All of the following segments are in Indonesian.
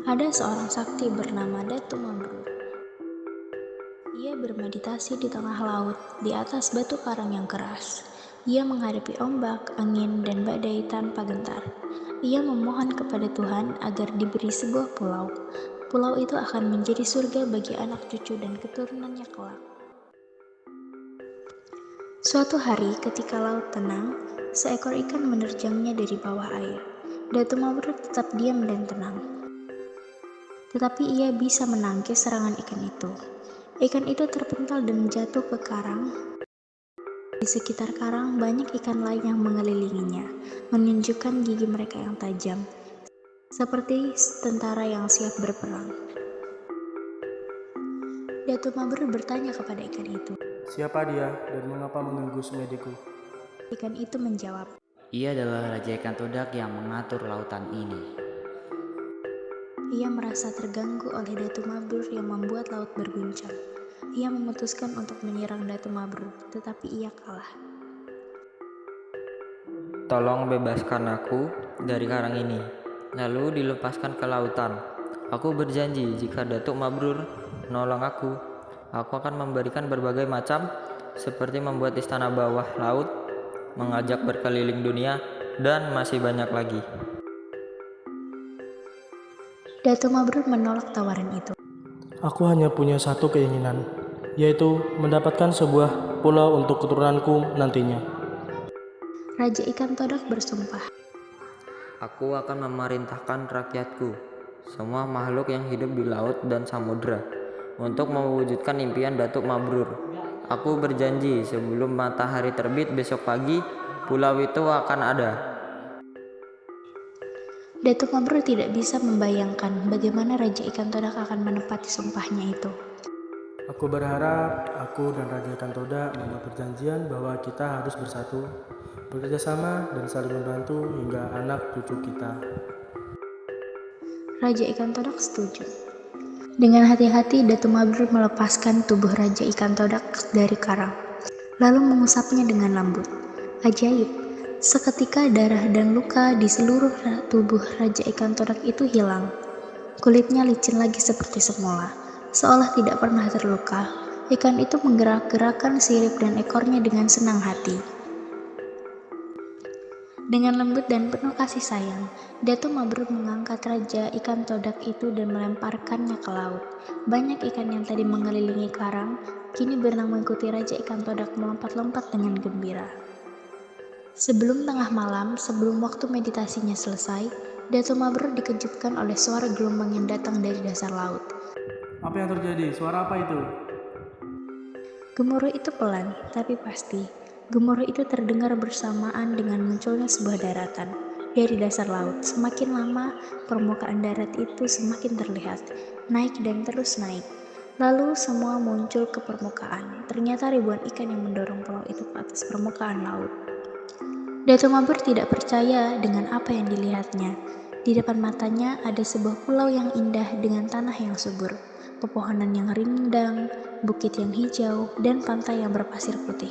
Ada seorang sakti bernama Datu Mabrur. Ia bermeditasi di tengah laut, di atas batu karang yang keras. Ia menghadapi ombak, angin, dan badai tanpa gentar. Ia memohon kepada Tuhan agar diberi sebuah pulau. Pulau itu akan menjadi surga bagi anak cucu dan keturunannya kelak. Suatu hari ketika laut tenang, seekor ikan menerjangnya dari bawah air. Datu Mabrur tetap diam dan tenang. Tetapi ia bisa menangkis serangan ikan itu. Ikan itu terpental dan jatuh ke karang. Di sekitar karang banyak ikan lain yang mengelilinginya, menunjukkan gigi mereka yang tajam, seperti tentara yang siap berperang. Datu Mabrur bertanya kepada ikan itu. Siapa dia dan mengapa mengganggu sumediku? Ikan itu menjawab, Ia adalah Raja Ikan Todak yang mengatur lautan ini. ia merasa terganggu oleh Datu Mabrur yang membuat laut berguncang. Ia memutuskan untuk menyerang Datu Mabrur, tetapi ia kalah. Tolong bebaskan aku dari karang ini, lalu dilepaskan ke lautan. Aku berjanji jika Datuk Mabrur menolong aku akan memberikan berbagai macam, seperti membuat istana bawah laut, mengajak berkeliling dunia, dan masih banyak lagi. Datu Mabrur menolak tawaran itu. Aku hanya punya satu keinginan, yaitu mendapatkan sebuah pulau untuk keturunanku nantinya. Raja Ikan Todak bersumpah. Aku akan memerintahkan rakyatku, semua makhluk yang hidup di laut dan samudera, untuk mewujudkan impian Datuk Mabrur. Aku berjanji sebelum matahari terbit besok pagi, pulau itu akan ada. Datu Mabrur tidak bisa membayangkan bagaimana Raja Ikan Todak akan menepati sumpahnya itu. Aku berharap aku dan Raja Ikan Todak membuat perjanjian bahwa kita harus bersatu, bekerja sama, dan saling membantu hingga anak cucu kita. Raja Ikan Todak setuju. Dengan hati-hati Datu Mabrur melepaskan tubuh Raja Ikan Todak dari karang, lalu mengusapnya dengan lembut. Ajaib, seketika darah dan luka di seluruh tubuh Raja Ikan Todak itu hilang. Kulitnya licin lagi seperti semula, seolah tidak pernah terluka. Ikan itu menggerak-gerakkan sirip dan ekornya dengan senang hati. Dengan lembut dan penuh kasih sayang, Datu Mabrur mengangkat Raja Ikan Todak itu dan melemparkannya ke laut. Banyak ikan yang tadi mengelilingi karang, kini berenang mengikuti Raja Ikan Todak melompat-lompat dengan gembira. Sebelum tengah malam, sebelum waktu meditasinya selesai, Datu Mabrur dikejutkan oleh suara gelombang yang datang dari dasar laut. Apa yang terjadi? Suara apa itu? Gemuruh itu pelan, tapi pasti. Gemuruh itu terdengar bersamaan dengan munculnya sebuah daratan. Dari dasar laut, semakin lama permukaan darat itu semakin terlihat, naik dan terus naik. Lalu semua muncul ke permukaan. Ternyata ribuan ikan yang mendorong pulau itu ke atas permukaan laut. Datu Mabrur tidak percaya dengan apa yang dilihatnya. Di depan matanya ada sebuah pulau yang indah dengan tanah yang subur, pepohonan yang rindang, bukit yang hijau, dan pantai yang berpasir putih.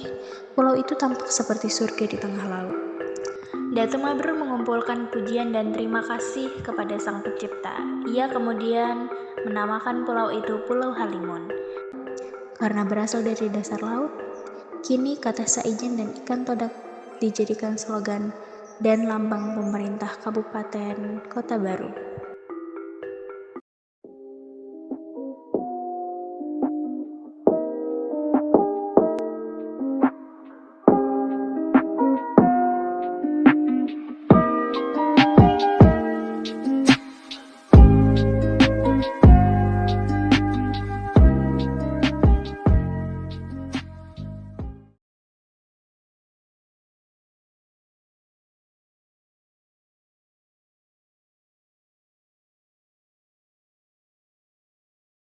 Pulau itu tampak seperti surga di tengah laut. Datu Mabrur mengumpulkan pujian dan terima kasih kepada Sang Pencipta. Ia kemudian menamakan pulau itu Pulau Halimun. Karena berasal dari dasar laut, kini kata Saijen dan Ikan Todak dijadikan slogan dan lambang pemerintah Kabupaten Kota Baru.